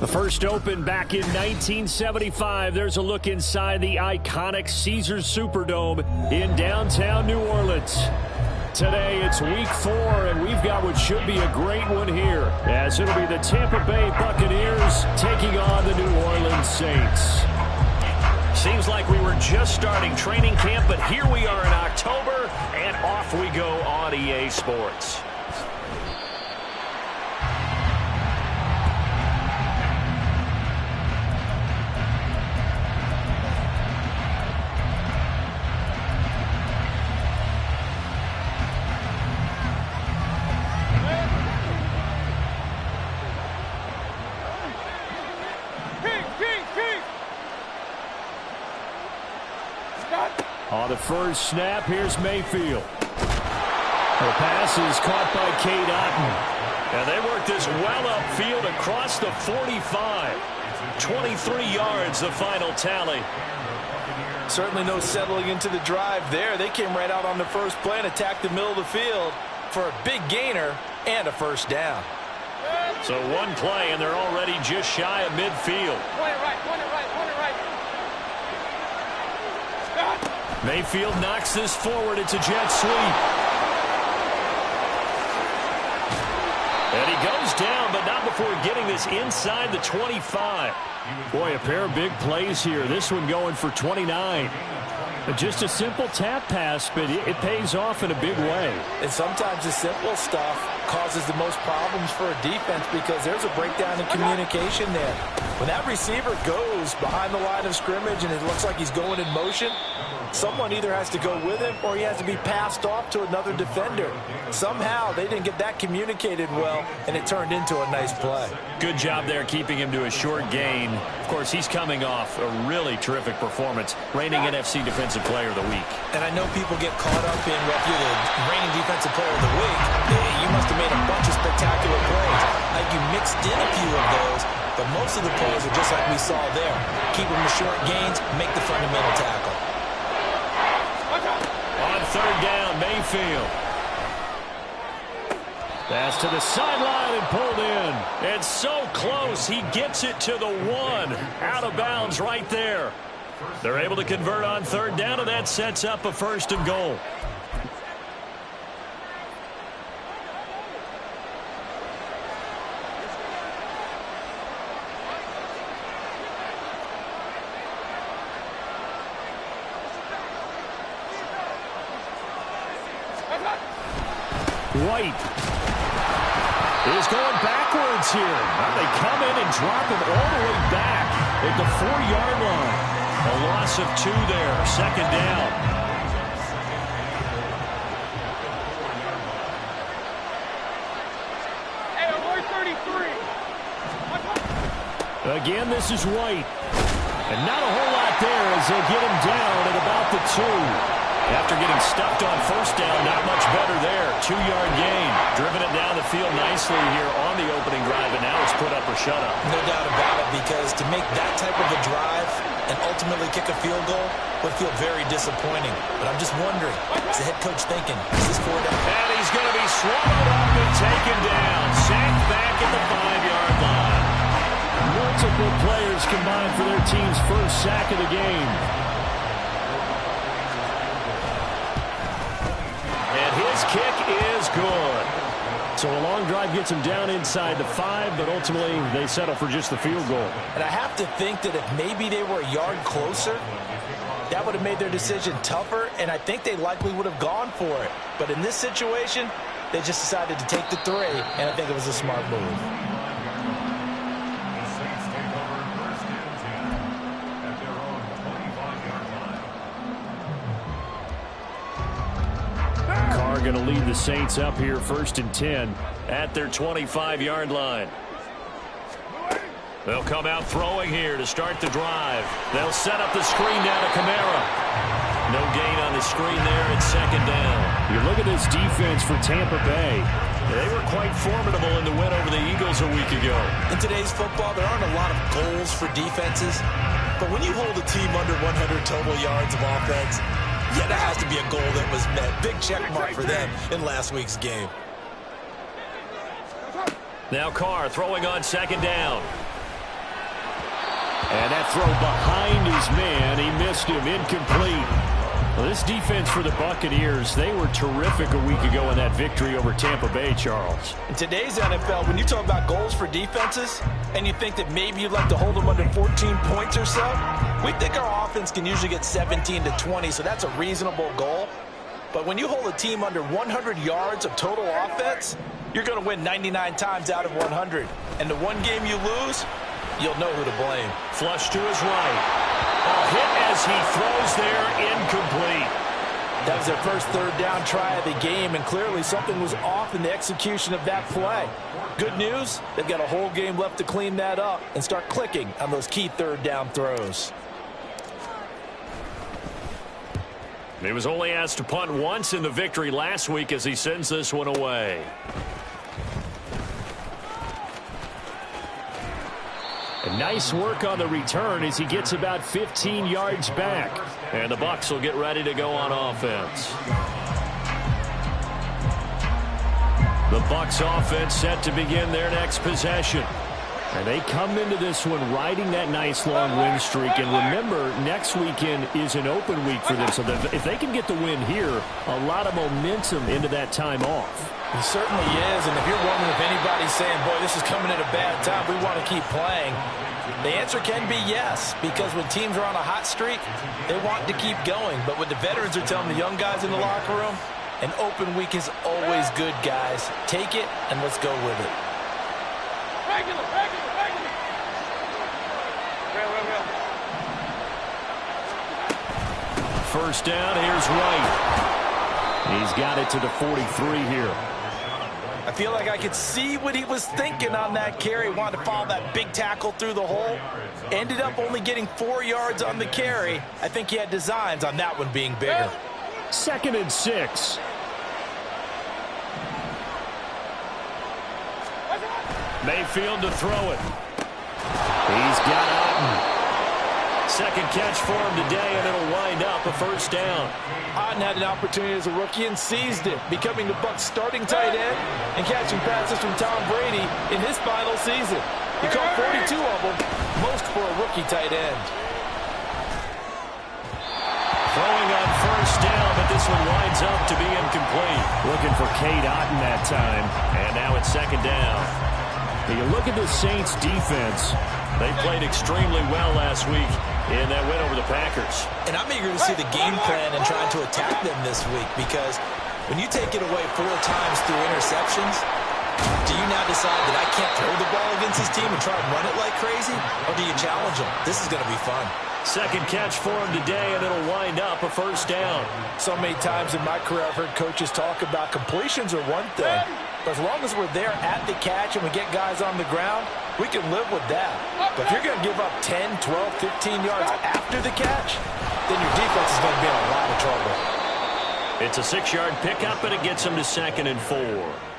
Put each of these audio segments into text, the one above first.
The first opened back in 1975. There's a look inside the iconic Caesars Superdome in downtown New Orleans. Today, it's week 4, and we've got what should be a great one here, as it'll be the Tampa Bay Buccaneers taking on the New Orleans Saints. Seems like we were just starting training camp, but here we are in October, and off we go on EA Sports. On the first snap, here's Mayfield. The pass is caught by Cade Otton. And they work this well upfield across the 45. 23 yards, the final tally. Certainly no settling into the drive there. They came right out on the first play and attacked the middle of the field for a big gainer and a first down. So one play, and they're already just shy of midfield. Point it right. Mayfield knocks this forward. It's a jet sweep. And he goes down, but not before getting this inside the 25. Boy, a pair of big plays here. This one going for 29. Just a simple tap pass, but it pays off in a big way. And sometimes the simple stuff causes the most problems for a defense because there's a breakdown in communication there. When that receiver goes behind the line of scrimmage and it looks like he's going in motion, someone either has to go with him or he has to be passed off to another defender. Somehow they didn't get that communicated well, and it turned into a nice play. Good job there keeping him to a short gain. Of course, he's coming off a really terrific performance, reigning NFC Defensive Player of the Week. And I know people get caught up in reputed reigning Defensive Player of the Week. You must have made a bunch of spectacular plays. Like you mixed in a few of those, but most of the plays are just like we saw there. Keep them to short gains, make the fundamental tackle. On third down, Mayfield. Pass to the sideline and pulled in. And so close, he gets it to the 1. Out of bounds right there. They're able to convert on third down, and that sets up a 1st and goal. White is going backwards here. Now they come in and drop him all the way back at the 4-yard line. A loss of 2 there. 2nd down. Hey, we're 33. Again, this is White. And not a whole lot there as they'll get him down at about the 2. After getting stuffed on first down, not much better there. 2-yard gain. Driven it down the field nicely here on the opening drive, and now it's put up or shut up. No doubt about it, because to make that type of a drive and ultimately kick a field goal would feel very disappointing. But I'm just wondering, is the head coach thinking, is this 4 down? And he's going to be swallowed up and taken down. Sacked back at the 5-yard line. Multiple players combined for their team's first sack of the game. His kick is good. So a long drive gets him down inside the 5, but ultimately they settle for just the field goal. And I have to think that if maybe they were a yard closer, that would have made their decision tougher, and I think they likely would have gone for it. But in this situation, they just decided to take the 3, and I think it was a smart move. Going to lead the Saints up here 1st and 10 at their 25-yard line. They'll come out throwing here to start the drive. They'll set up the screen down to Kamara. No gain on the screen there at 2nd down. You look at this defense for Tampa Bay. They were quite formidable in the win over the Eagles a week ago. In today's football, there aren't a lot of goals for defenses. But when you hold a team under 100 total yards of offense, yeah, that has to be a goal that was met. Big check mark for them in last week's game. Now Carr throwing on 2nd down. And that throw behind his man, he missed him, incomplete. Well, this defense for the Buccaneers, they were terrific a week ago in that victory over Tampa Bay, Charles. In today's NFL, when you talk about goals for defenses, and you think that maybe you'd like to hold them under 14 points or so, we think our offense can usually get 17 to 20, so that's a reasonable goal. But when you hold a team under 100 yards of total offense, you're going to win 99 times out of 100. And the one game you lose, you'll know who to blame. Flush to his right. A hit as he throws there, incomplete. That was their first third down try of the game, and clearly something was off in the execution of that play. Good news, they've got a whole game left to clean that up and start clicking on those key third down throws. He was only asked to punt once in the victory last week as he sends this one away. And nice work on the return as he gets about 15 yards back. And the Bucs will get ready to go on offense. The Bucs offense set to begin their next possession. And they come into this one riding that nice long win streak. And remember, next weekend is an open week for them. So if they can get the win here, a lot of momentum into that time off. He certainly is. And if you're wondering if anybody's saying, boy, this is coming at a bad time, we want to keep playing, the answer can be yes. Because when teams are on a hot streak, they want to keep going. But what the veterans are telling the young guys in the locker room, an open week is always good, guys. Take it and let's go with it. Regular. Real. First down, here's Wright. He's got it to the 43 here. I feel like I could see what he was thinking on that carry. Wanted to follow that big tackle through the hole. Ended up only getting 4 yards on the carry. I think he had designs on that one being bigger. 2nd and 6. Mayfield to throw it. He's got Otten. Second catch for him today, and it'll wind up a first down. Otten had an opportunity as a rookie and seized it, becoming the Bucs' starting tight end and catching passes from Tom Brady in his final season. He caught 42 of them, most for a rookie tight end. Throwing on first down, but this one winds up to be incomplete. Looking for Cade Otten that time, and now it's 2nd down. You look at the Saints defense. They played extremely well last week in that win over the Packers. And I'm eager to see the game plan and trying to attack them this week, because when you take it away 4 times through interceptions, do you now decide that I can't throw the ball against this team and try and run it like crazy? Or do you challenge them? This is going to be fun. Second catch for him today, and it'll wind up a first down. So many times in my career I've heard coaches talk about completions are one thing. But as long as we're there at the catch and we get guys on the ground, we can live with that. But if you're going to give up 10, 12, 15 yards after the catch, then your defense is going to be in a lot of trouble. It's a 6-yard pickup, and it gets him to 2nd and 4.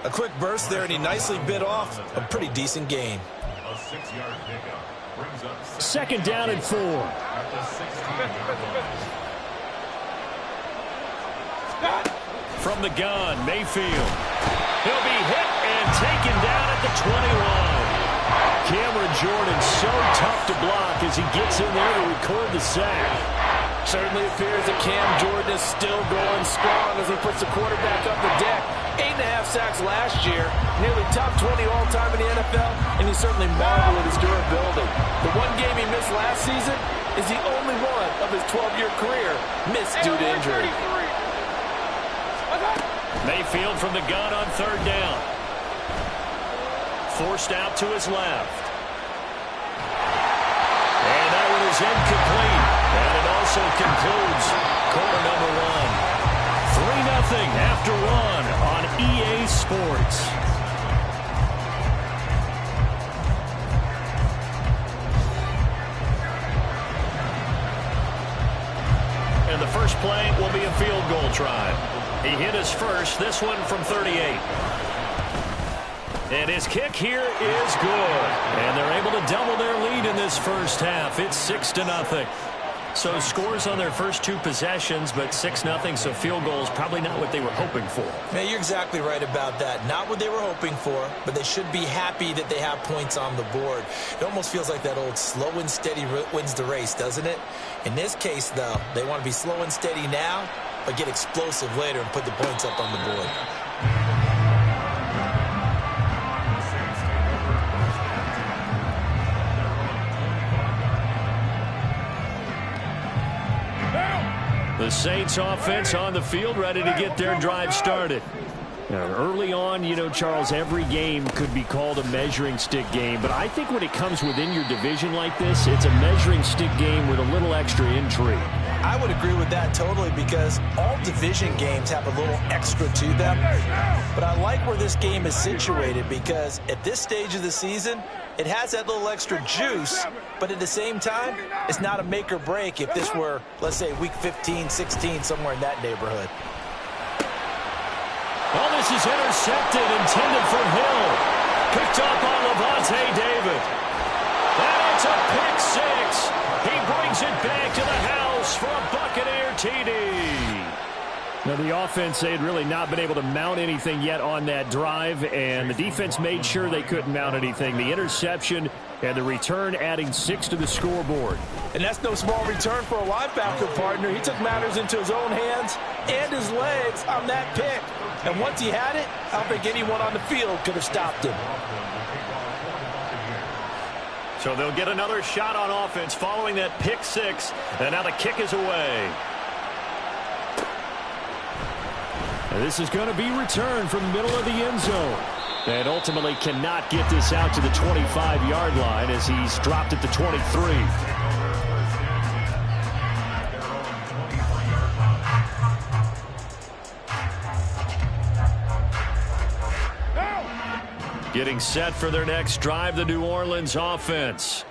A quick burst there, and he nicely bit off a pretty decent gain. A 6-yard pickup brings up 2nd down and 4. From the gun, Mayfield. He'll be hit and taken down at the 21. Cameron Jordan so tough to block as he gets in there to record the sack. Certainly appears that Cam Jordan is still going strong as he puts the quarterback up the deck. 8.5 sacks last year, nearly top 20 all-time in the NFL, and he certainly marveled at his durability. The one game he missed last season is the only one of his 12-year career missed due to injury. Mayfield from the gun on 3rd down. Forced out to his left. And that one is incomplete. And it also concludes quarter number 1. 3-0 after 1 on EA Sports. And the first play will be a field goal try. He hit his first, this one from 38. And his kick here is good. And they're able to double their lead in this first half. It's 6-0. So scores on their first 2 possessions, but 6-0, so field goals probably not what they were hoping for. Man, you're exactly right about that. Not what they were hoping for, but they should be happy that they have points on the board. It almost feels like that old slow and steady wins the race, doesn't it? In this case, though, they want to be slow and steady now, but get explosive later and put the points up on the board. The Saints offense on the field, ready to get their drive started. Now, early on, you know, Charles, every game could be called a measuring stick game, but I think when it comes within your division like this, it's a measuring stick game with a little extra intrigue. I would agree with that totally, because all division games have a little extra to them. But I like where this game is situated, because at this stage of the season, it has that little extra juice, but at the same time, it's not a make or break if this were, let's say, week 15, 16, somewhere in that neighborhood. Oh, this is intercepted, intended for Hill. Picked up on Levante David. And it's a pick 6. He brings it back to the house for a Buccaneer TD. Now, the offense, they had really not been able to mount anything yet on that drive, and the defense made sure they couldn't mount anything. The interception and the return adding 6 to the scoreboard. And that's no small return for a linebacker partner. He took matters into his own hands and his legs on that pick. And once he had it, I don't think anyone on the field could have stopped him. So they'll get another shot on offense following that pick 6, and now the kick is away. And this is going to be returned from the middle of the end zone. And ultimately cannot get this out to the 25-yard line as he's dropped at the 23. Getting set for their next drive, the New Orleans offense.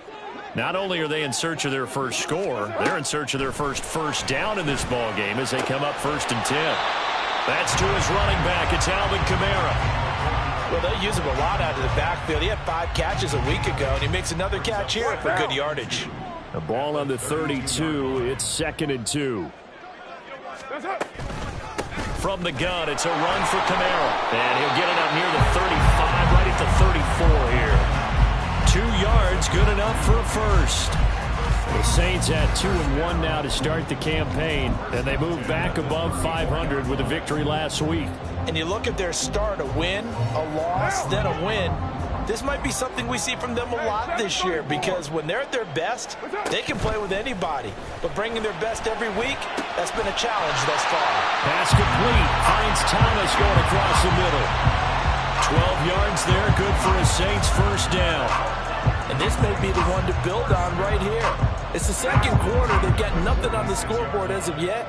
Not only are they in search of their first score, they're in search of their first down in this ball game as they come up 1st and 10. That's to his running back. It's Alvin Kamara. Well, they use him a lot out of the backfield. He had 5 catches a week ago, and he makes another catch here for good yardage. The ball on the 32. It's 2nd and 2. From the gun, it's a run for Kamara. And he'll get it up near the 35, right at the 34 here. 2 yards, good enough for a first. The Saints at 2-1 now to start the campaign, and they move back above 500 with a victory last week. And you look at their start, a win, a loss, then a win. This might be something we see from them a lot this year, because when they're at their best, they can play with anybody. But bringing their best every week, that's been a challenge thus far. Pass complete. Finds Thomas going across the middle. 12 yards there, good for a Saints first down. And this may be the one to build on right here. It's the second quarter. They've got nothing on the scoreboard as of yet.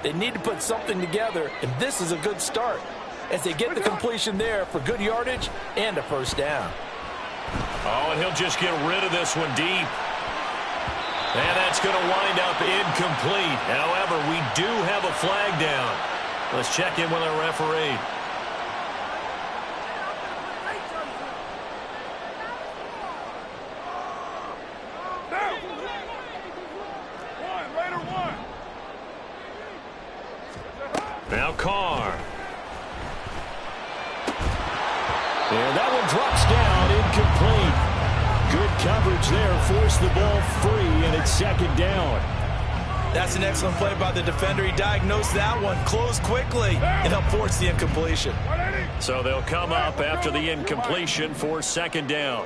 They need to put something together, and this is a good start as they get the completion there for good yardage and a first down. Oh, and he'll just get rid of this one deep. And that's going to wind up incomplete. However, we do have a flag down. Let's check in with our referee. Now Carr. And that one drops down, incomplete. Good coverage there, forced the ball free, and it's 2nd down. That's an excellent play by the defender. He diagnosed that one, closed quickly, and helped force the incompletion. So they'll come up after the incompletion for 2nd down.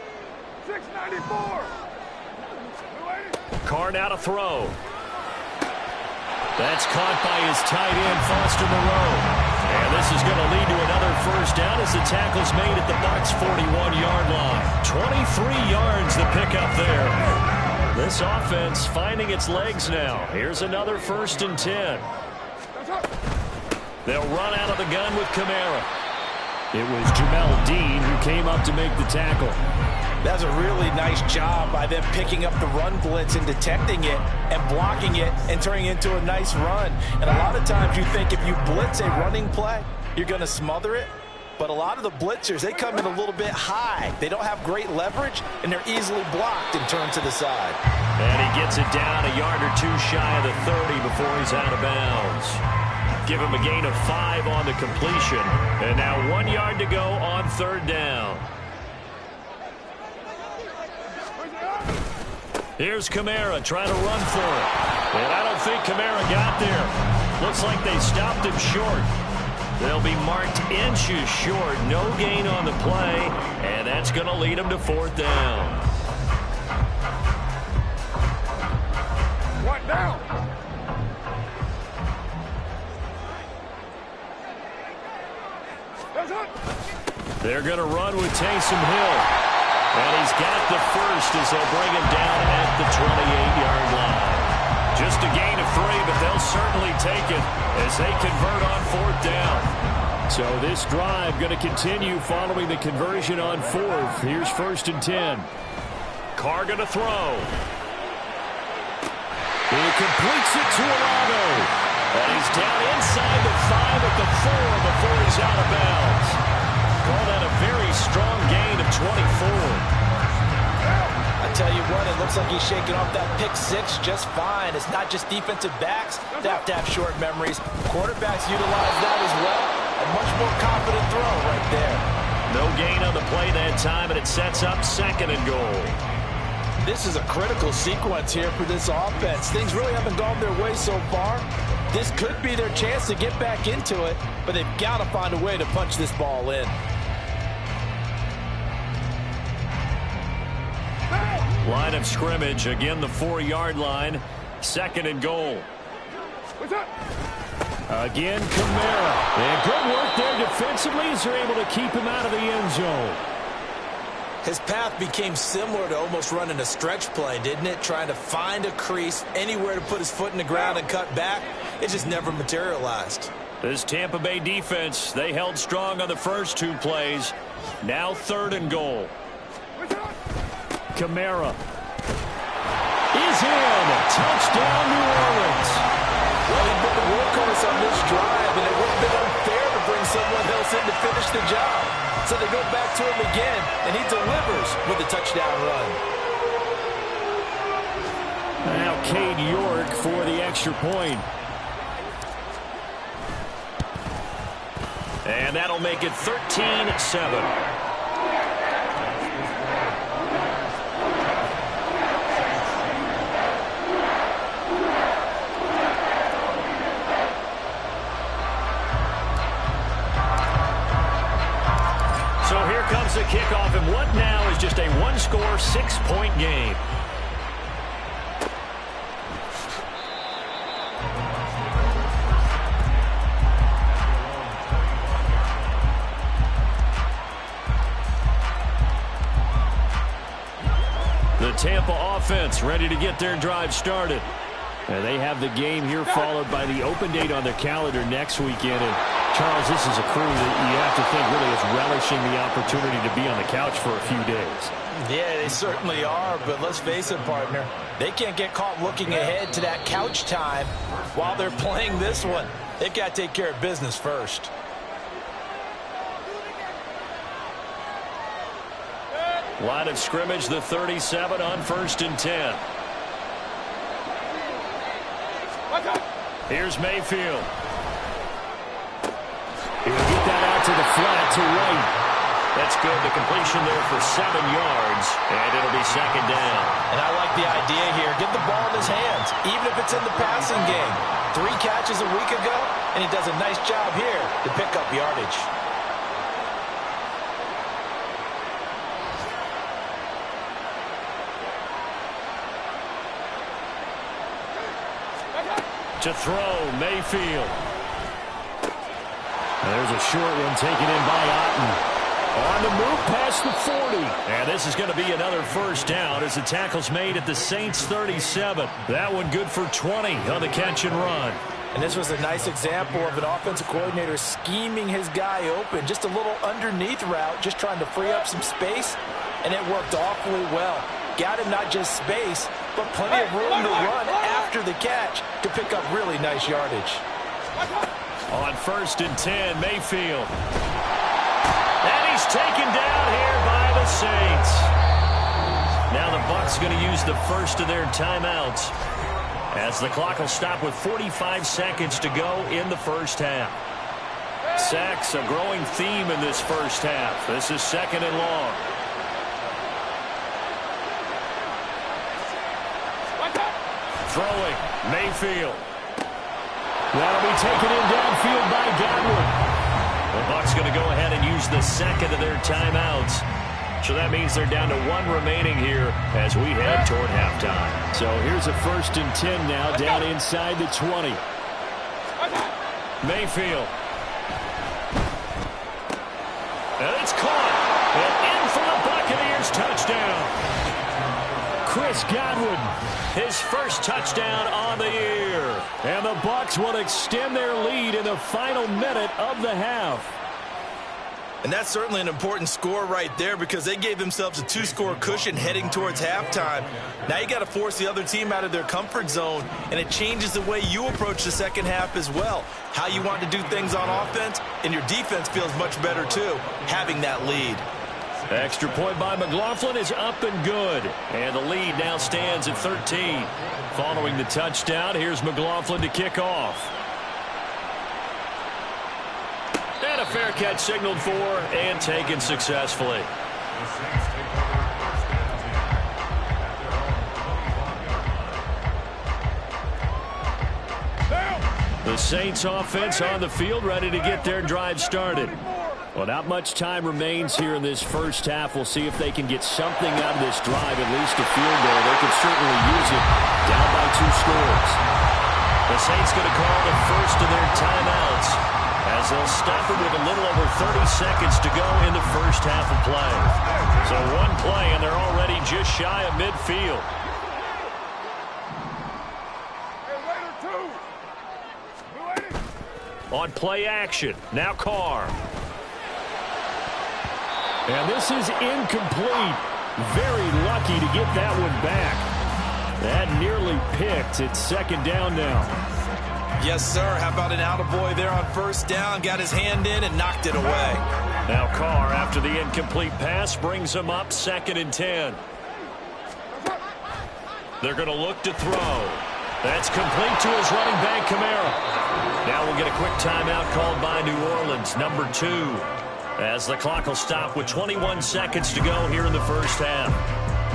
694. Carr now to throw. That's caught by his tight end, Foster Moreau. And this is going to lead to another first down as the tackle's made at the Bucs' 41-yard line. 23 yards the pickup there. This offense finding its legs now. Here's another 1st and 10. They'll run out of the gun with Kamara. It was Jamel Dean who came up to make the tackle. That's a really nice job by them picking up the run blitz and detecting it and blocking it and turning it into a nice run. And a lot of times you think if you blitz a running play, you're going to smother it. But a lot of the blitzers, they come in a little bit high. They don't have great leverage, and they're easily blocked and turned to the side. And he gets it down a yard or two shy of the 30 before he's out of bounds. Give him a gain of 5 on the completion. And now 1 yard to go on third down. Here's Kamara trying to run for it. And I don't think Kamara got there. Looks like they stopped him short. They'll be marked inches short. No gain on the play. And that's going to lead him to fourth down. One down. They're going to run with Taysom Hill. And he's got the first as they'll bring him down at the 28-yard line. Just a gain of 3, but they'll certainly take it as they convert on fourth down. So this drive going to continue following the conversion on fourth. Here's 1st and 10. Carr going to throw. He completes it to Arago. And he's down inside the 5 at the 4 before he's out of bounds. Call that a very strong gain of 24. I tell you what, it looks like he's shaking off that pick 6 just fine. It's not just defensive backs that have to have short memories. Quarterbacks utilize that as well. A much more confident throw right there. No gain on the play that time, and it sets up 2nd and goal. This is a critical sequence here for this offense. Things really haven't gone their way so far. This could be their chance to get back into it, but they've got to find a way to punch this ball in. Line of scrimmage, again the 4-yard line. 2nd and goal. Again, Kamara. And good work there defensively as they're able to keep him out of the end zone. His path became similar to almost running a stretch play, didn't it? Trying to find a crease, anywhere to put his foot in the ground and cut back. It just never materialized. This Tampa Bay defense, they held strong on the first 2 plays. Now 3rd and goal. Kamara is in. Touchdown, New Orleans. Well, he's been the workhorse on this drive, and it would have been unfair to bring someone else in to finish the job. So they go back to him again, and he delivers with a touchdown run. Now Cade York for the extra point. And that'll make it 13-7. The kickoff, and what now is just a 1-score, 6-point game. The Tampa offense ready to get their drive started. And they have the game here followed by the open date on their calendar next weekend. And Charles, this is a crew that you have to think really is relishing the opportunity to be on the couch for a few days. Yeah, they certainly are, but let's face it, partner. They can't get caught looking ahead to that couch time while they're playing this one. They've got to take care of business first. Line of scrimmage, the 37 on 1st and 10. Here's Mayfield. He'll get that out to the flat to right. That's good. The completion there for 7 yards, and it'll be 2nd down. And I like the idea here. Get the ball in his hands, even if it's in the passing game. 3 catches a week ago, and he does a nice job here to pick up yardage. To throw, Mayfield. There's a short one taken in by Otten. On the move past the 40. And this is going to be another 1st down as the tackle's made at the Saints 37. That one good for 20 on the catch and run. And this was a nice example of an offensive coordinator scheming his guy open. Just a little underneath route, just trying to free up some space. And it worked awfully well. Got him not just space, but plenty of room to run after the catch to pick up really nice yardage. On 1st and 10, Mayfield. And he's taken down here by the Saints. Now the Bucs going to use the first of their timeouts, as the clock will stop with 45 seconds to go in the first half. Sacks, a growing theme in this first half. This is 2nd and long. Throwing, Mayfield. That'll be taken in downfield by Godwin. The Bucs going to go ahead and use the second of their timeouts. So that means they're down to 1 remaining here as we head toward halftime. So here's a 1st and 10 now, down inside the 20. Mayfield. And it's caught. And in for the Buccaneers touchdown. Chris Godwin, his first touchdown on the year. And the Bucs will extend their lead in the final minute of the half. And that's certainly an important score right there, because they gave themselves a 2-score cushion heading towards halftime. Now you got to force the other team out of their comfort zone, and it changes the way you approach the second half as well. How you want to do things on offense, and your defense feels much better too, having that lead. Extra point by McLaughlin is up and good. And the lead now stands at 13. Following the touchdown, here's McLaughlin to kick off. And a fair catch signaled for and taken successfully. The Saints offense on the field, ready to get their drive started. Well, not much time remains here in this first half. We'll see if they can get something out of this drive, at least a field goal. They could certainly use it, down by 2 scores. The Saints going to call the first of their timeouts, as they'll stop it with a little over 30 seconds to go in the first half of play. So 1 play, and they're already just shy of midfield. On play action, now Carr. And this is incomplete. Very lucky to get that one back. That nearly picked. It's 2nd down now. Yes, sir. How about an attaboy there on 1st down? Got his hand in and knocked it away. Now Carr, after the incomplete pass, brings him up 2nd and 10. They're going to look to throw. That's complete to his running back, Kamara. Now we'll get a quick timeout called by New Orleans, number 2. As the clock will stop with 21 seconds to go here in the first half.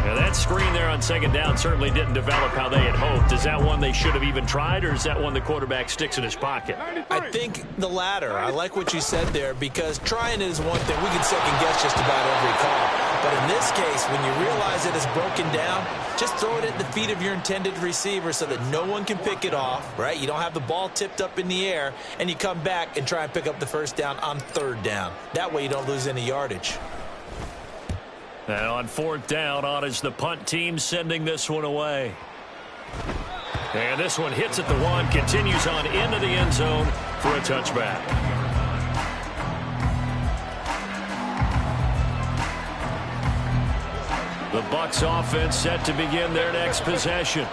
Now that screen there on 2nd down certainly didn't develop how they had hoped. Is that one they should have even tried, or is that one the quarterback sticks in his pocket? I think the latter. I like what you said there, because trying it is one thing. We can second guess just about every call. But in this case, when you realize it is broken down, just throw it at the feet of your intended receiver so that no one can pick it off, right? You don't have the ball tipped up in the air, and you come back and try and pick up the 1st down on 3rd down. That way you don't lose any yardage. And on 4th down, on is the punt team sending this one away. And this one hits at the 1, continues on into the end zone for a touchback. The Bucs offense set to begin their next possession.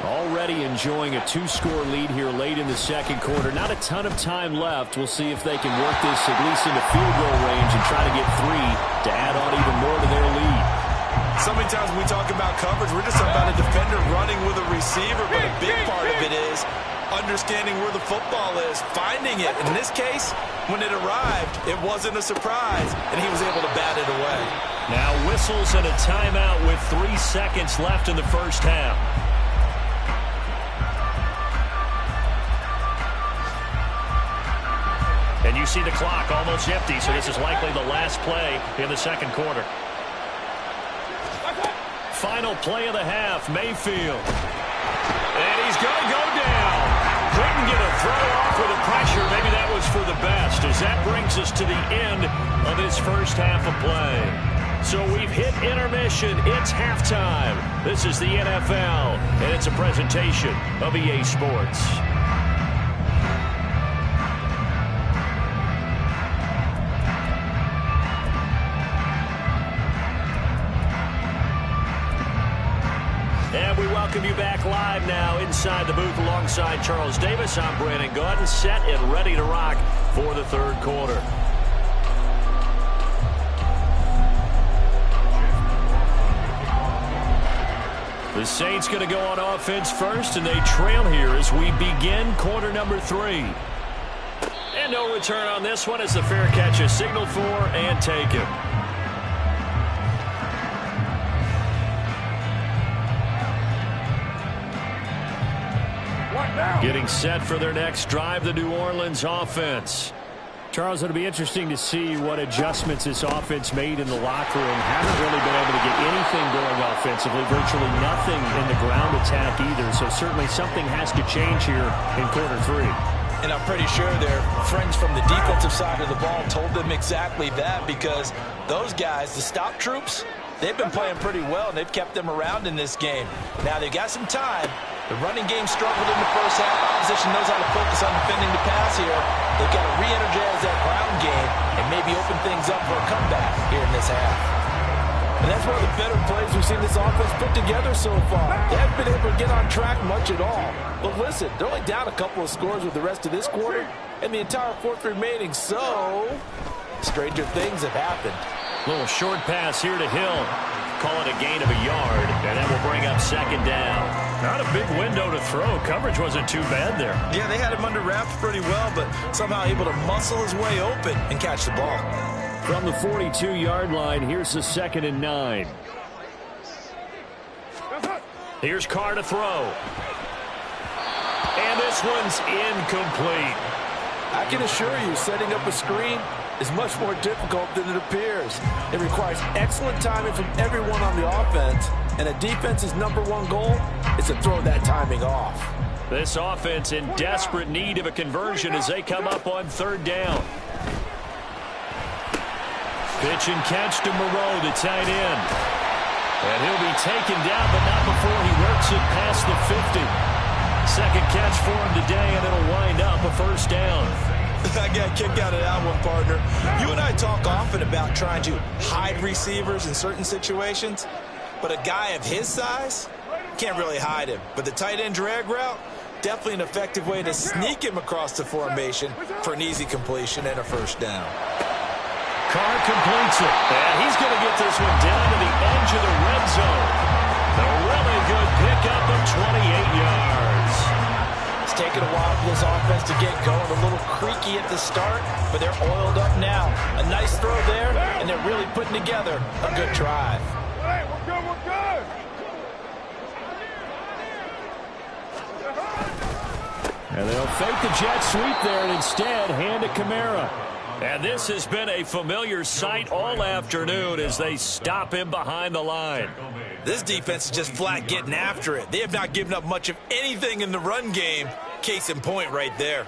Already enjoying a 2-score lead here late in the 2nd quarter. Not a ton of time left. We'll see if they can work this at least into field goal range and try to get 3 to add on even more to their lead. So many times when we talk about coverage, we're just talking about a defender running with a receiver, but a big part of it is understanding where the football is, finding it. In this case, when it arrived, it wasn't a surprise, and he was able to bat it away. Now whistles and a timeout with 3 seconds left in the first half. And you see the clock almost empty, so this is likely the last play in the 2nd quarter. Final play of the half, Mayfield. And he's going to go down. Couldn't get a throw off with the pressure. Maybe that was for the best, as that brings us to the end of this first half of play. So we've hit intermission. It's halftime. This is the NFL, and it's a presentation of EA Sports. And we welcome you back live now inside the booth alongside Charles Davis. I'm Brandon Gaudin, set and ready to rock for the 3rd quarter. Saints going to go on offense first, and they trail here as we begin quarter number 3. And no return on this one as the fair catch is signaled for and taken. Getting set for their next drive, the New Orleans offense. Charles, it'll be interesting to see what adjustments this offense made in the locker room. Haven't really been able to get anything going offensively, virtually nothing in the ground attack either. So certainly something has to change here in quarter 3. And I'm pretty sure their friends from the defensive side of the ball told them exactly that, because those guys, the stop troops, they've been playing pretty well, and they've kept them around in this game. Now they've got some time. The running game struggled in the first half. Opposition knows how to focus on defending the pass here. They've got to re-energize that ground game and maybe open things up for a comeback here in this half. And that's one of the better plays we've seen this offense put together so far. They haven't been able to get on track much at all. But listen, they're only down a couple of scores with the rest of this quarter and the entire fourth remaining. So, stranger things have happened. Little short pass here to Hill. Call it a gain of a yard, and that will bring up second down. Not a big window to throw. Coverage wasn't too bad there. Yeah, they had him under wraps pretty well, but somehow able to muscle his way open and catch the ball. From the 42-yard line, here's the 2nd and 9. Here's Carr to throw. And this one's incomplete. I can assure you, setting up a screen is much more difficult than it appears. It requires excellent timing from everyone on the offense, and a defense's #1 goal is to throw that timing off. This offense in desperate need of a conversion as they come up on 3rd down. Pitch and catch to Moreau, the tight end. And he'll be taken down, but not before he works it past the 50. Second catch for him today, and it'll wind up a 1st down. I got a kick out of that one, partner. You and I talk often about trying to hide receivers in certain situations, but a guy of his size can't really hide him. But the tight end drag route, definitely an effective way to sneak him across the formation for an easy completion and a 1st down. Carr completes it, and he's going to get this one down to the edge of the red zone. A really good pickup of 28 yards. It's taken a while for this offense to get going. A little creaky at the start, but they're oiled up now. A nice throw there, and they're really putting together a good drive. Hey, we're good, we're good. And they'll fake the jet sweep there and instead hand it Kamara. And this has been a familiar sight all afternoon as they stop him behind the line. This defense is just flat getting after it. They have not given up much of anything in the run game. Case in point right there.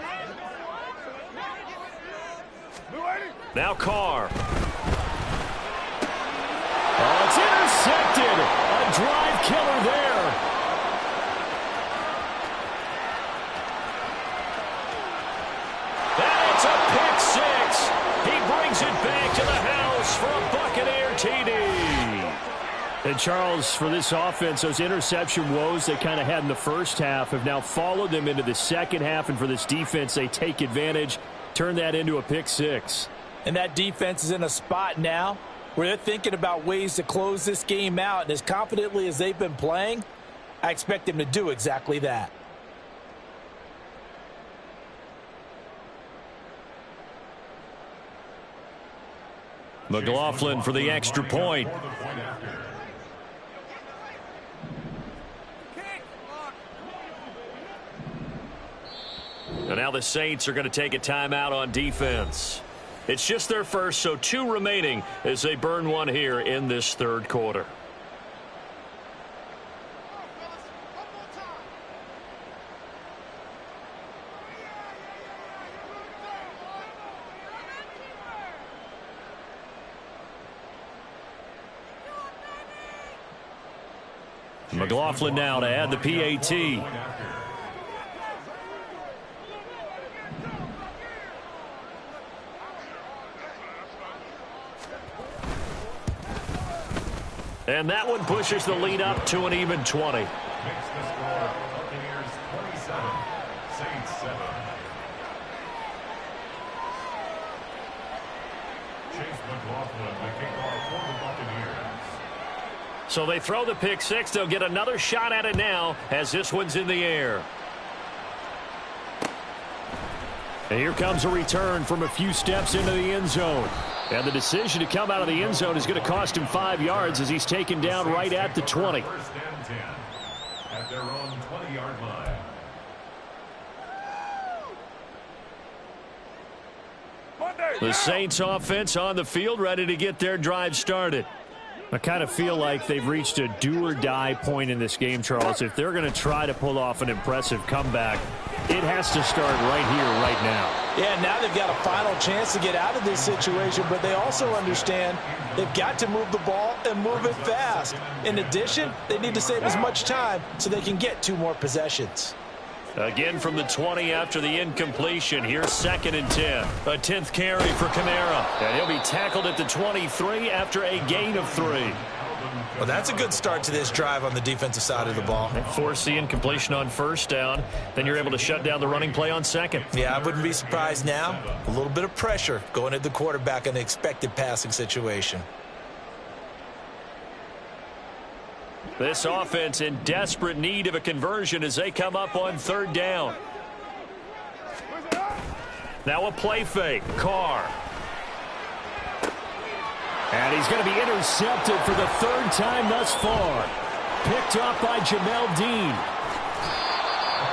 Now Carr. Oh, it's intercepted. A drive killer there. And it's a pick six. He brings it back to the house for a Buccaneer TD. And Charles, for this offense, those interception woes they kind of had in the first half have now followed them into the second half. And for this defense, they take advantage, turn that into a pick six. And that defense is in a spot now where they're thinking about ways to close this game out. And as confidently as they've been playing, I expect them to do exactly that. McLaughlin for the extra point. And now the Saints are going to take a timeout on defense. It's just their first, so 2 remaining as they burn one here in this 3rd quarter. McLaughlin now to add the PAT. And that one pushes the lead up to an even 20. So they throw the pick six. They'll get another shot at it now as this one's in the air. And here comes a return from a few steps into the end zone. And the decision to come out of the end zone is going to cost him 5 yards as he's taken down right at the 20. First and 10 at their own 20-yard line. The Saints offense on the field, ready to get their drive started. I kind of feel like they've reached a do-or-die point in this game, Charles. If they're going to try to pull off an impressive comeback, it has to start right here, right now. Yeah, now they've got a final chance to get out of this situation, but they also understand they've got to move the ball and move it fast. In addition, they need to save as much time so they can get 2 more possessions. Again from the 20 after the incompletion. Here's 2nd and 10. A 10th carry for Kamara. And he'll be tackled at the 23 after a gain of 3. Well, that's a good start to this drive on the defensive side of the ball. Force the incompletion on 1st down. Then you're able to shut down the running play on 2nd. Yeah, I wouldn't be surprised now. A little bit of pressure going at the quarterback in an expected passing situation. This offense in desperate need of a conversion as they come up on 3rd down. Now a play fake. Carr. And he's going to be intercepted for the 3rd time thus far. Picked off by Jamel Dean.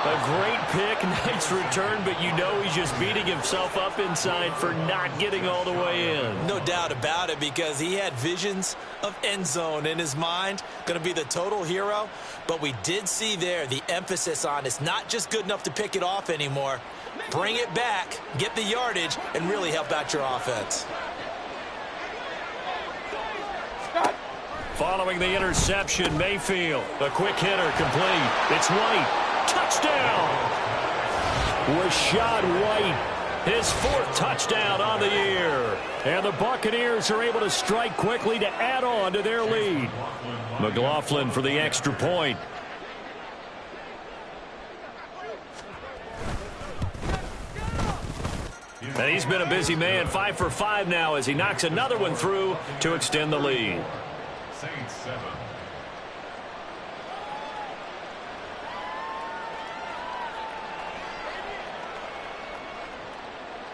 A great pick, nice return, but you know he's just beating himself up inside for not getting all the way in. No doubt about it, because he had visions of end zone in his mind. Going to be the total hero. But we did see there the emphasis on it's not just good enough to pick it off anymore. Bring it back, get the yardage, and really help out your offense. Following the interception, Mayfield. A quick hitter, complete. It's White. Touchdown! Rashad White, his 4th touchdown on the year. And the Buccaneers are able to strike quickly to add on to their lead. McLaughlin for the extra point. And he's been a busy man, 5 for 5 now as he knocks another one through to extend the lead. Saints 7.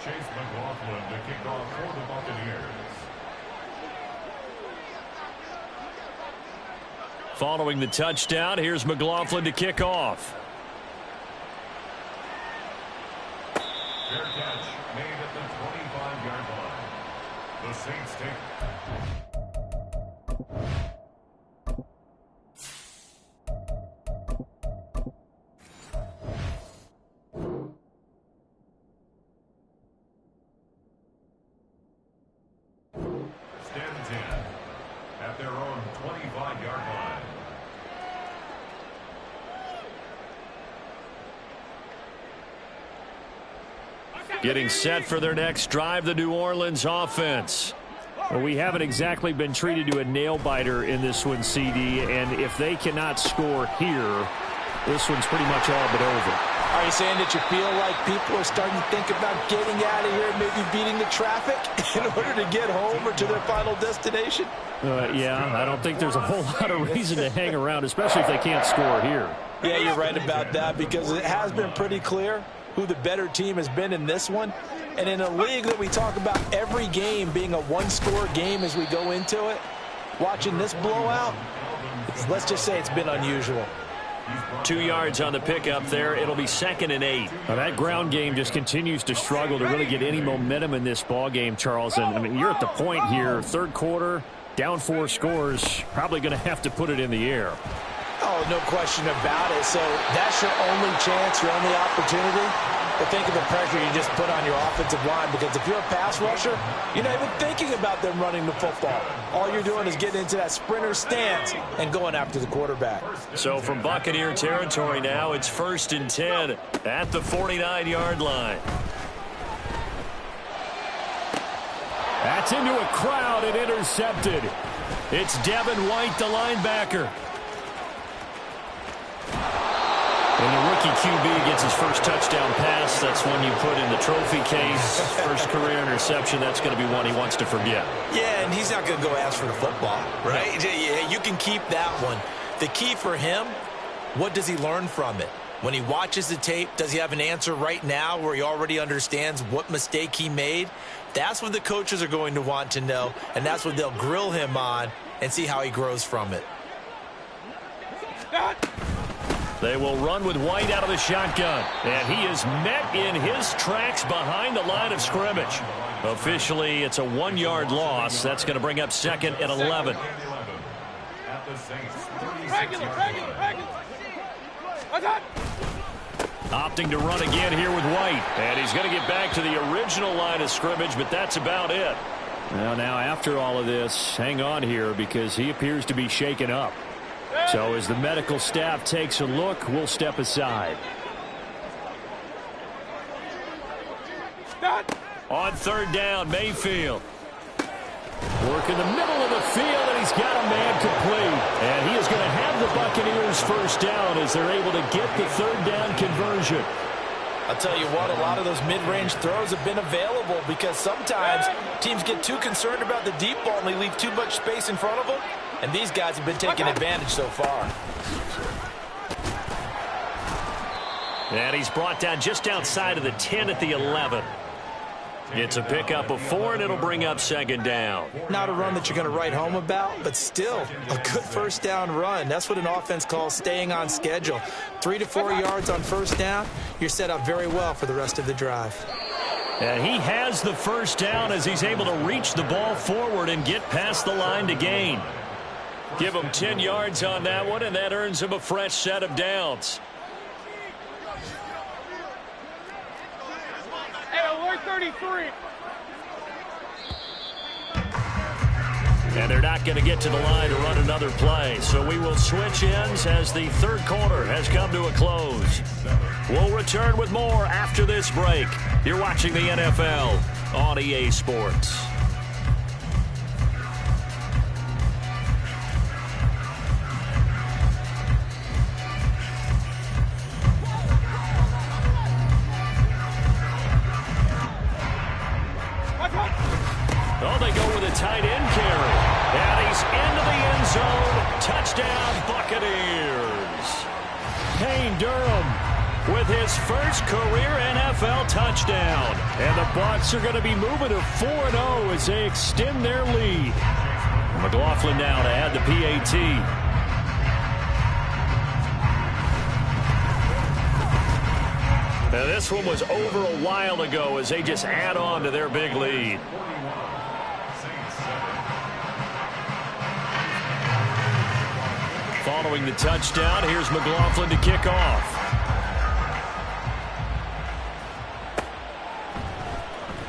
Chase McLaughlin to kick off for the Buccaneers. Following the touchdown, here's McLaughlin to kick off. Fair catch made at the 25-yard line. The Saints take. At their own 25-yard line. Getting set for their next drive, the New Orleans offense. Well, we haven't exactly been treated to a nail-biter in this one, CD, and if they cannot score here, this one's pretty much all but over. Are you saying that you feel like people are starting to think about getting out of here and maybe beating the traffic in order to get home or to their final destination? Yeah, I don't think there's a whole lot of reason to hang around, especially if they can't score here. Yeah, you're right about that, because it has been pretty clear who the better team has been in this one. And in a league that we talk about every game being a one-score game as we go into it, watching this blowout, let's just say it's been unusual. 2 yards on the pickup there. It'll be 2nd and 8. Now, that ground game just continues to struggle to really get any momentum in this ball game, Charles. And I mean, you're at the point here, 3rd quarter, down 4 scores, probably going to have to put it in the air. Oh, no question about it. So that's your only chance, your only opportunity. But think of the pressure you just put on your offensive line, because if you're a pass rusher, you're not even thinking about them running the football. All you're doing is getting into that sprinter stance and going after the quarterback. So from Buccaneer territory now, it's 1st and 10 at the 49-yard line. That's into a crowd and intercepted. It's Devin White, the linebacker. And the rookie QB gets his first touchdown pass, that's one you put in the trophy case. First career interception, that's going to be one he wants to forget. Yeah, and he's not going to go ask for the football, right? Yeah, you can keep that one. The key for him, what does he learn from it? When he watches the tape, does he have an answer right now where he already understands what mistake he made? That's what the coaches are going to want to know, and that's what they'll grill him on and see how he grows from it. They will run with White out of the shotgun. And he is met in his tracks behind the line of scrimmage. Officially, it's a 1-yard loss. That's going to bring up second and 11. Opting to run again here with White. And he's going to get back to the original line of scrimmage, but that's about it. Well, now after all of this, hang on here because he appears to be shaken up. So as the medical staff takes a look, we'll step aside. On third down, Mayfield. Work in the middle of the field, and he's got a man complete. And he is going to have the Buccaneers first down as they're able to get the third down conversion. I'll tell you what, a lot of those mid-range throws have been available because sometimes teams get too concerned about the deep ball and they leave too much space in front of them. And these guys have been taking advantage so far. And he's brought down just outside of the 10 at the 11. It's a pickup of 4, and it'll bring up second down. Not a run that you're going to write home about, but still a good first down run. That's what an offense calls staying on schedule. 3 to 4 yards on first down, you're set up very well for the rest of the drive. And he has the first down as he's able to reach the ball forward and get past the line to gain. Give him 10 yards on that one, and that earns him a fresh set of downs. Hey, 33. And they're not going to get to the line to run another play. So we will switch ends as the third quarter has come to a close. We'll return with more after this break. You're watching the NFL on EA Sports. Oh, they go with a tight end carry. And he's into the end zone. Touchdown, Buccaneers. Payne Durham with his first career NFL touchdown. And the Bucs are going to be moving to 4-0 as they extend their lead. McLaughlin now to add the PAT. Now, this one was over a while ago as they just add on to their big lead. Following the touchdown, here's McLaughlin to kick off.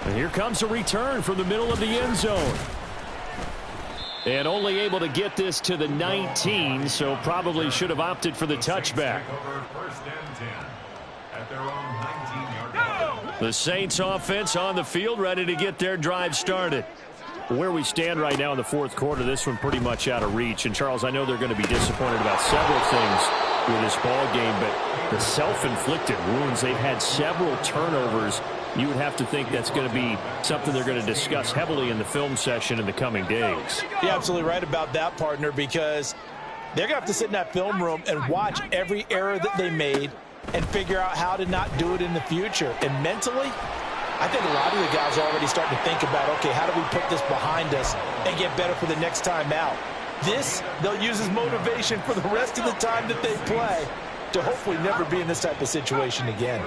And here comes a return from the middle of the end zone. And only able to get this to the 19, so probably should have opted for the touchback. The Saints offense on the field, ready to get their drive started. Where we stand right now in the fourth quarter, this one pretty much out of reach. And, Charles, I know they're going to be disappointed about several things with this ball game, but the self-inflicted wounds, they've had several turnovers. You would have to think that's going to be something they're going to discuss heavily in the film session in the coming days. You're absolutely right about that, partner, because they're going to have to sit in that film room and watch every error that they made and figure out how to not do it in the future. And mentally, I think a lot of the guys are already starting to think about, okay, how do we put this behind us and get better for the next time out? This, they'll use as motivation for the rest of the time that they play to hopefully never be in this type of situation again.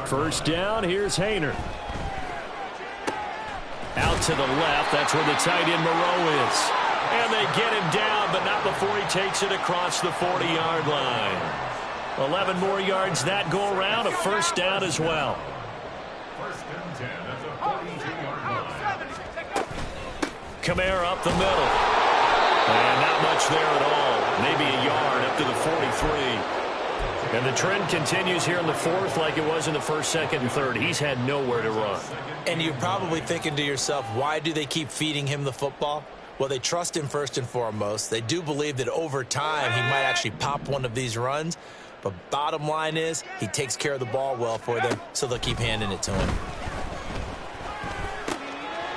First down, here's Hayner. Out to the left, that's where the tight end Moreau is. And they get him down, but not before he takes it across the 40-yard line. 11 more yards that go around, a first down as well. First and 10 at the 42-yard line. Kamara up the middle. And not much there at all. Maybe a yard up to the 43. And the trend continues here in the fourth like it was in the first, second, and third. He's had nowhere to run. And you're probably thinking to yourself, why do they keep feeding him the football? Well, they trust him first and foremost. They do believe that over time he might actually pop one of these runs. But bottom line is, he takes care of the ball well for them, so they'll keep handing it to him.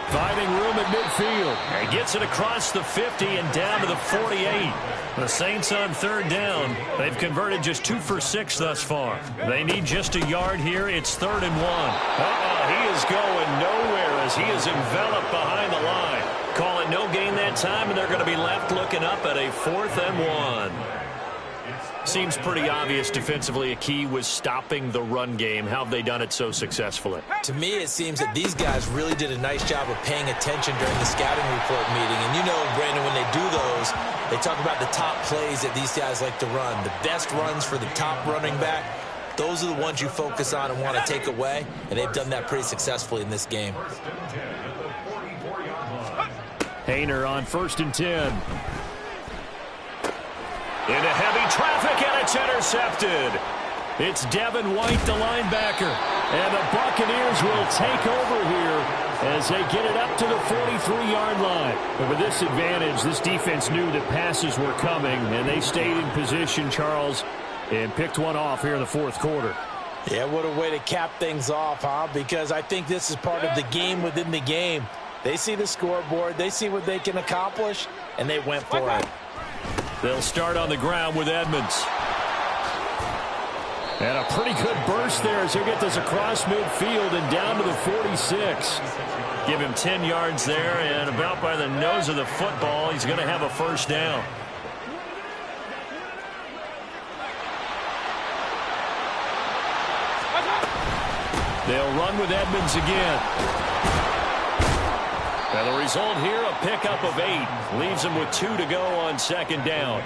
Finding room at midfield. And gets it across the 50 and down to the 48. The Saints on third down. They've converted just 2 for 6 thus far. They need just a yard here. It's 3rd and 1. He is going nowhere as he is enveloped behind the line. Call it no gain that time, and they're going to be left looking up at a 4th and 1. Seems pretty obvious defensively a key was stopping the run game. How have they done it so successfully? To me, it seems that these guys really did a nice job of paying attention during the scouting report meeting. And you know, Brandon, when they do those, they talk about the top plays that these guys like to run. The best runs for the top running back, those are the ones you focus on and want to take away. And they've done that pretty successfully in this game. Hayner on 1st and 10. Into heavy traffic, and it's intercepted. It's Devin White, the linebacker. And the Buccaneers will take over here as they get it up to the 43-yard line. But with this advantage, this defense knew that passes were coming, and they stayed in position, Charles, and picked one off here in the 4th quarter. Yeah, what a way to cap things off, huh? Because I think this is part of the game within the game. They see the scoreboard, they see what they can accomplish, and they went for it. They'll start on the ground with Edmonds. And a pretty good burst there as he'll get this across midfield and down to the 46. Give him 10 yards there, and about by the nose of the football, he's going to have a 1st down. They'll run with Edmonds again. And the result here, a pickup of 8. Leaves them with 2 to go on 2nd down.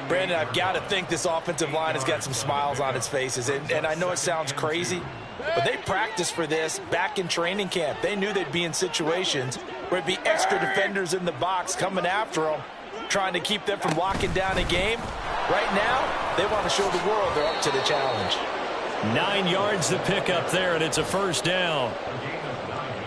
Brandon, I've got to think this offensive line has got some smiles on its faces. And I know it sounds crazy, but they practiced for this back in training camp. They knew they'd be in situations where it'd be extra defenders in the box coming after them, trying to keep them from locking down a game. Right now, they want to show the world they're up to the challenge. 9 yards to pick up there, and it's a 1st down.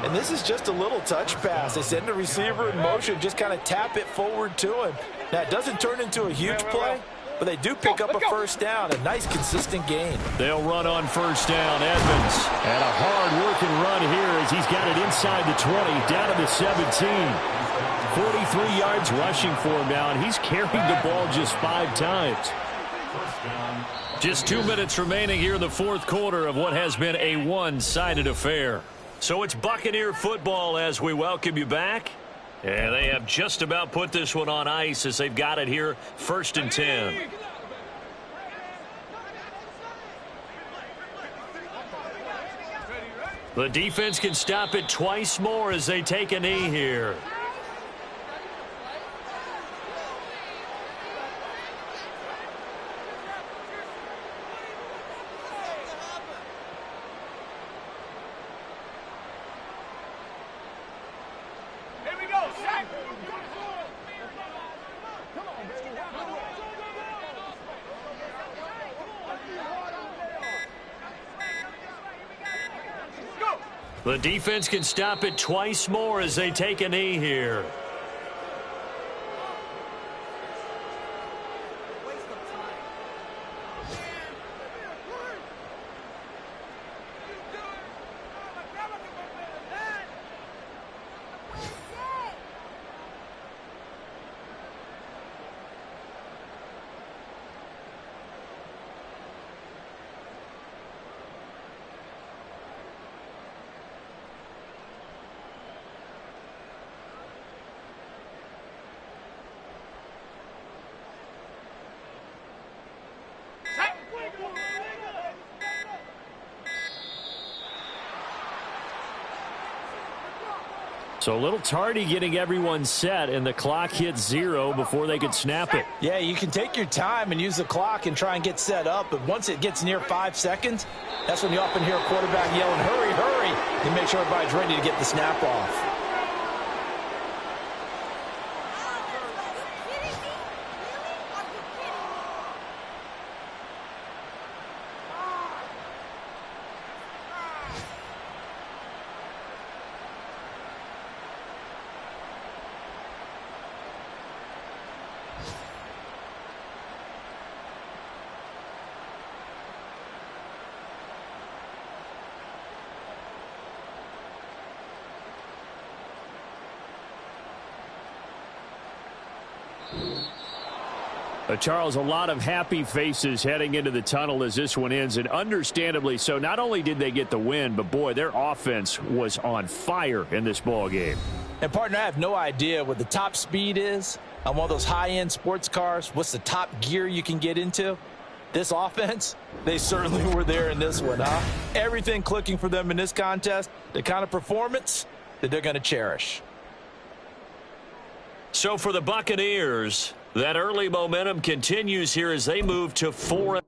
And this is just a little touch pass. They send the receiver in motion, just kind of tap it forward to him. Now, it doesn't turn into a huge play, but they do pick up a 1st down, a nice, consistent gain. They'll run on 1st down. Edmonds. And a hard-working run here as he's got it inside the 20, down to the 17. 43 yards rushing for him now, and he's carried the ball just 5 times. Just 2 minutes remaining here in the 4th quarter of what has been a one-sided affair. So it's Buccaneer football as we welcome you back. And they have just about put this one on ice as they've got it here, 1st and 10. The defense can stop it twice more as they take a knee here. The defense can stop it twice more as they take a knee here. So a little tardy getting everyone set, and the clock hits 0 before they could snap it. Yeah, you can take your time and use the clock and try and get set up, but once it gets near 5 seconds, that's when you often hear a quarterback yelling, hurry, hurry, and make sure everybody's ready to get the snap off. Charles, a lot of happy faces heading into the tunnel as this one ends, and understandably so. Not only did they get the win, but boy, their offense was on fire in this ball game. And partner, I have no idea what the top speed is on one of those high-end sports cars. What's the top gear you can get into? This offense, they certainly were there in this one, huh? Everything clicking for them in this contest, the kind of performance that they're going to cherish. So for the Buccaneers, that early momentum continues here as they move to 4.